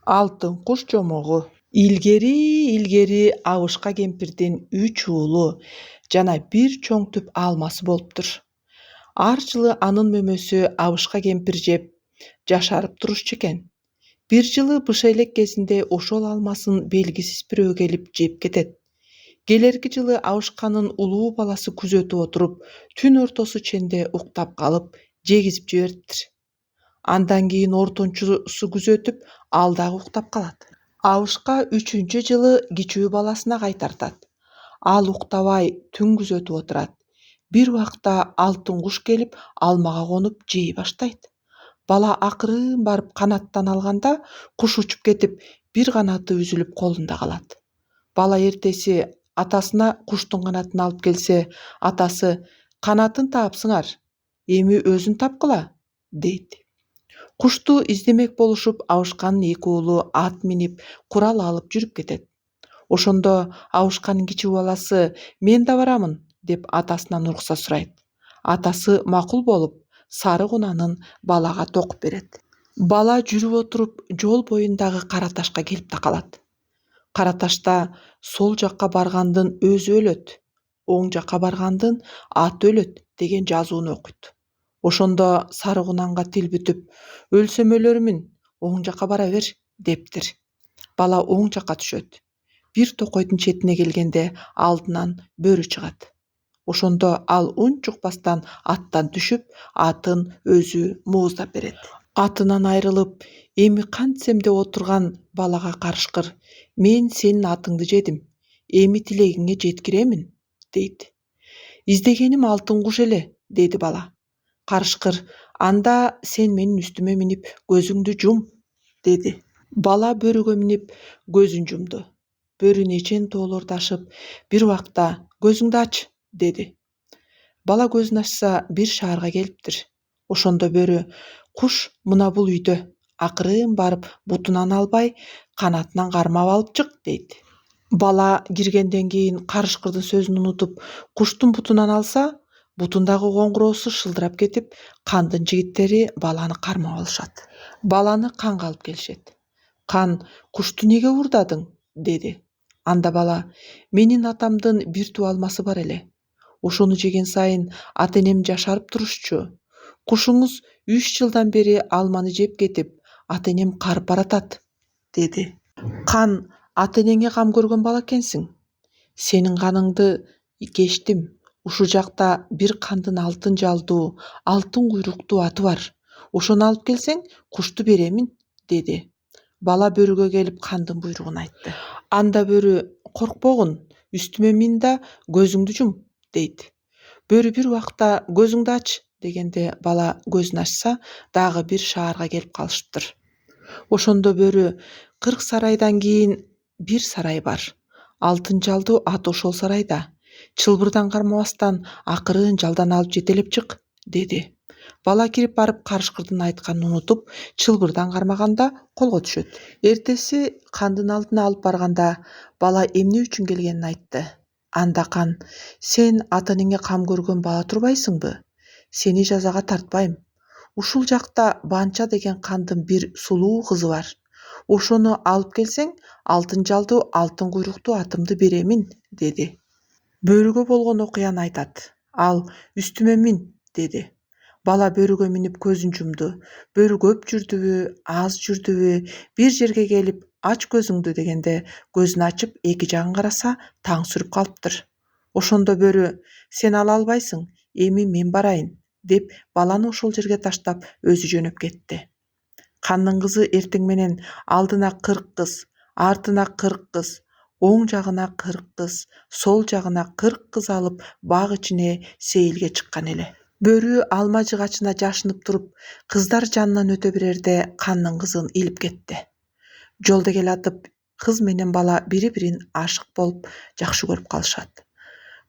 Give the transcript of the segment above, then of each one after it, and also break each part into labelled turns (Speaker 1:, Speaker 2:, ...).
Speaker 1: Алтын куш жомогу. Илгери Абышка кемпирдин 3 уулу жана бир чоң түп алмасы болуптур. Ар жылы анын мөмөсү Абышка кемпир жеп жашарып турушчу экен. Бир жылы быша элек кезинде ошол алмасын белгисиз бирөө келип жеп кетет. Келерки жылы Абышканын улуу баласы күзөтүп отуруп, түн ортосу ченде уктап калып, жегизип жибериптир. Андан кийин ортончусу күзөтүп, ал дагы уктап калат. Абышка 3-жылы кичүү баласына кайтартат. Ал уктабай түн күзөтүп отурат. Бир убакта алтын куш келип, алмага конуп жей баштайт. Бала акырын барып канаттан алганда, куш учуп кетип, бир канаты үзүлүп колунда калат. Бала эртеси атасына куштун канатын алып келсе, атасы: "Канатын таапсыңар, эми өзүң тапкыла", дейт. Кушту издемек болушуп, Абышканын 2 уулу ат минип, курал алып жүрүп кетет. Ошондо Абышканын кичүү баласы: "Мен да барамын", деп атасынан уруксат сурайт. Атасы макул болуп, сары кунанын балага токуп берет. Бала жүрүп отуруп, жол боюндагы кара ташка келип такалат. Кара ташта сол жакка баргандын өзү өлөт, оң жакка баргандын аты өлөт деген жазууну окуйт. Ошондо сары кунанга тил бүтүп: "Өлсөм өлөрмүн, оң жакка бара бер", дептир. Бала оң жакка түшөт. Бир токойдун четине келгенде алдынан бөрү чыгат. Ошондо ал унч укпастан аттан түшүп, атын өзү мууздап берет. Атынан айрылып, эми кантсем деп отурган балага карышкыр: "Мен сенин атыңды жедим, эми тилегиңе жеткиремин", дейт. "Издегеним алтын куш эле", деди бала. Карышкыр: "Анда сен менин үстүмө минип, көзүңдү жум", деди. Бала бөрүгө минип, көзүн жумду. Бөрү нечен тоолорду ашып, бир убакта: "Көзүңдү ач", деди. Бала көзүн ачса, бир шаарга келиптир. Ошондо бөрү: "Куш мына бул үйдө, акырын барып бутунан албай, канатынан кармап алып чык", дейт. Бала киргенден кийин карышкырдын сөзүн унутуп, куштун бутунан алса, бутундагы коңгуроосу шылдырап кетип, кандын жигиттери баланы кармап алышат. Баланы канга алып келишет. "Кан, кушту неге уурдадың?", деди. Анда бала: "Менин атамдын бир туп алмасы бар эле. Ошону жеген сайын ата-энем жашарып турушчу. Кушуңуз 3 жылдан бери алманы жеп кетип, ата-энем карып баратат", деди. "Кан, ата-энеңе кам көргөн бала экенсиң. Сенин каныңды кечтим. Ушул жакта бир кандын алтын жалдуу, алтын куйруктуу аты бар. Ошону алып келсең, кушту беремин", деди. Бала бөрүгө келип кандын буйругун айтты. Анда бөрү: "Коркпогун, үстүмө мин да көзүңдү жум", дейт. Бөрү бир убакта: "Көзүңдү ач", дегенде бала көзүн ачса, дагы бир шаарга келип калышыптыр. Ошондо бөрү: "40 сарайдан кийин бир сарай бар. Алтын жалдуу ат ошол сарайда. Чылбырдан кармабастан акырын жалдан алып жетелеп чык", деди. Бала кирип барып карышкырдын айтканын унутуп, чылбырдан кармаганда колго түшөт. Эртеси кандын алдына алып барганда, бала эмне үчүн келгенин айтты. Анда кан: "Сен ата-энеңе кам көргөн бала турбайсыңбы? Сени жазага тартпайм. Ушул жакта Банча деген кандын бир сулуу кызы бар. Ошону алып келсең, алтын жалдуу, алтын куйруктуу атымды беремин", деди. Бөрүгө болгон окуяны айтат. Ал: "Үстүмө мин", деди. Бала бөрүгө минип көзүн жумду. Бөрү көп жүрдүбү, аз жүрдүбү, бир жерге келип: "Ач көзүңдү", дегенде көзүн ачып, эки жагын караса, таң сүрүп калыптыр. Ошондо бөрү: "Сен ала албайсың, эми мен барайын", деп баланы ошол жерге таштап өзү жөнөп кетти. Кандын кызы эртең менен алдына 40 кыз, артына 40 кыз, оң жагына 40 кыз, сол жагына 40 кыз алып бак ичине сейилге чыккан эле. Бөрү алма жыгачына жашынып туруп, кыздар жанынан өтө берерде кандын кызын илип кетти. Жолдо келатып, кыз менен бала бири-бирин ашык болуп, жакшы көрүп калышат.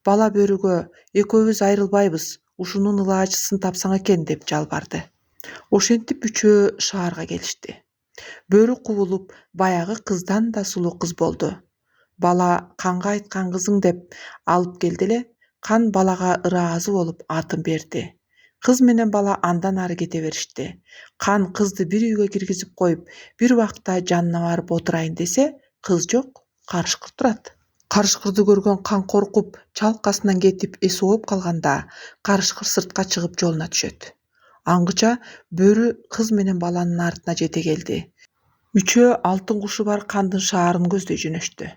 Speaker 1: Бала бөрүгө: "Экөөбүз айрылбайбыз, ушунун ылаачысын тапсаң экен", деп жалбарды. Ошентип үчөө шаарга келишти. Бөрү кубулуп, баягы кыздан да сулуу кыз болду. Бала: "Канга айткан кызың", деп алып келди эле, кан балага ыраазы болуп атын берди. Кыз менен бала андан ары кете беришти. Кан кызды бир үйгө киргизип коюп, бир убакта жанына барып отурайын десе, кыз жок, карышкыр турат. Карышкырды көргөн Кан коркуп, чалкасынан кетип эси ооп калганда, карышкыр сыртка чыгып жолуна түшөт. Аңгыча бөрү кыз менен баланын артына жете келди. Үчөө алтын кушу бар Кандын шаарын көздөй жөнөштү.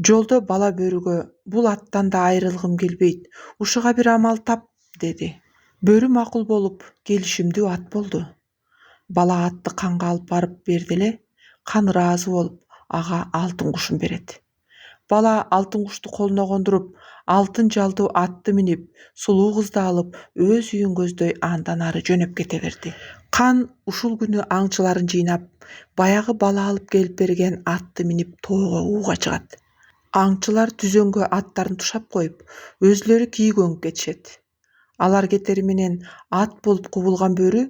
Speaker 1: Жолдо бала бөрүгө «Бул аттан да айрылгым келбейт, ушуга бир амал тап» деди. Бөрү макул болуп, келишимдүү ат болду. Бала атты Канга алып барып берди эле, Кан ыраазы болуп, ага алтын кушун берет. Бала алтын кушту колуна кондуруп, алтын жалдуу атты минип, сулуу кызды алып, өз үйүн көздөй андан ары жөнөп кете берди. Кан ушул күнү аңчыларын жыйнап, баягы бала алып келип берген атты минип тоого ууга чыгат. Аңчылар түзөнгө аттарын тушап коюп, өзүлөрү кийгөнүп кетишет. Алар кетери менен ат болуп кубулган бөрү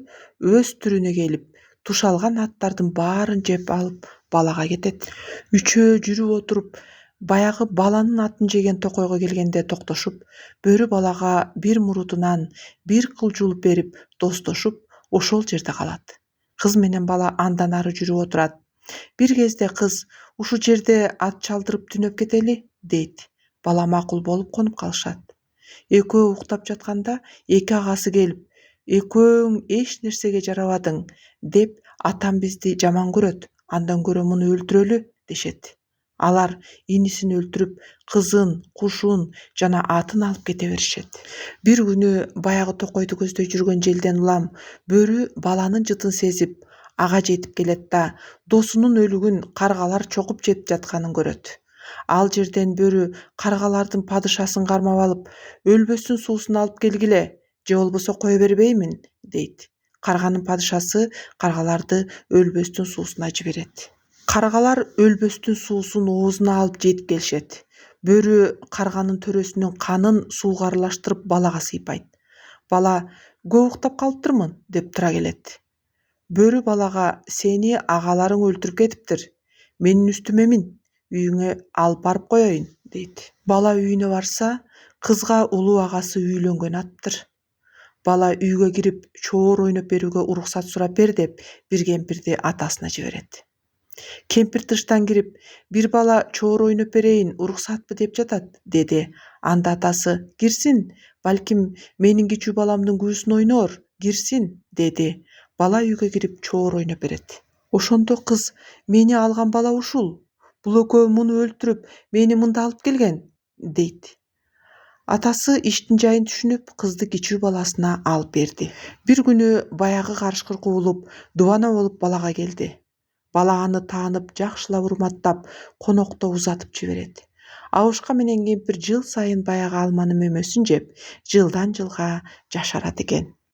Speaker 1: өз түрүнө келип, тушалган аттардын баарын жеп алып балага кетет. Үчөө жүрүп отуруп, баягы баланын атын жеген токойго келгенде токтошуп, бөрү балага бир мурутунан бир кыл жулуп берип, достошуп, ошол жерде калат. Кыз менен бала андан ары жүрүп отурат. Бир кезде кыз «Ушу жерде ат чалдырып түнөп кетели» дейт. Бала макул болуп конуп калышат. Экөө уктап жатканда эки агасы келип, «Экөөң эч нерсеге жарабадың» деп, «Атам бизди жаман көрөт, андан көрө муну өлтүрөлү» дешет. Алар инисин өлтүрүп, кызын, кушун жана атын алып кете беришет. Бир күнү баягы токойду көздөй жүргөн желден улам бөрү баланын жытын сезип, ага жетип келет да, досунун өлүгүн каргалар чокуп жеп жатканын көрөт. Ал жерден бөрү каргалардын падышасын кармап алып, «Өлбөстүн суусун алып келгиле, же болбосо кое бербеймин» дейт. Карганын падышасы каргаларды өлбөстүн суусуна жиберет. Каргалар өлбөстүн суусун оозуна алып жетип келишет. Бөрү карганын төрөсүнүн канын сууга аралаштырып балага сыйпайт. Бала «Көп уктап калыптырмын» деп тура келет. Бөрү балага «Сени агаларың өлтүрүп кетиптир. Менин үстүмө мин, үйүңө алып барып коеюн» дейт. Бала үйүнө барса, кызга улуу агасы үйлөнгөн атыптыр. Бала үйгө кирип, чоор ойноп берүүгө уруксат сурап бер деп, бир кемпирди атасына жиберет. Кемпир тыштан кирип, «Бир бала чоор ойноп берейин, уруксатпы деп жатат» деди. Анда атасы «Кирсин, балким менин кичүү баламдын күүсүн ойноор, кирсин» деди. Бала үйгө кирип чоор ойноп берет. Ошондо кыз «Мени алган бала ушул. Бул экөө муну өлтүрүп, мени мында алып келген» дейт. Атасы иштин жайын түшүнүп, кызды кичүү баласына алып берди. Бир күнү баягы карышкыр кубулуп, дубана болуп балага келди. Бала аны таанып, жакшылап урматтап, конокто узатып жиберет. Абышка менен кемпир жыл сайын баягы алманын мөмөсүн жеп, жылдан жылга жашарат экен.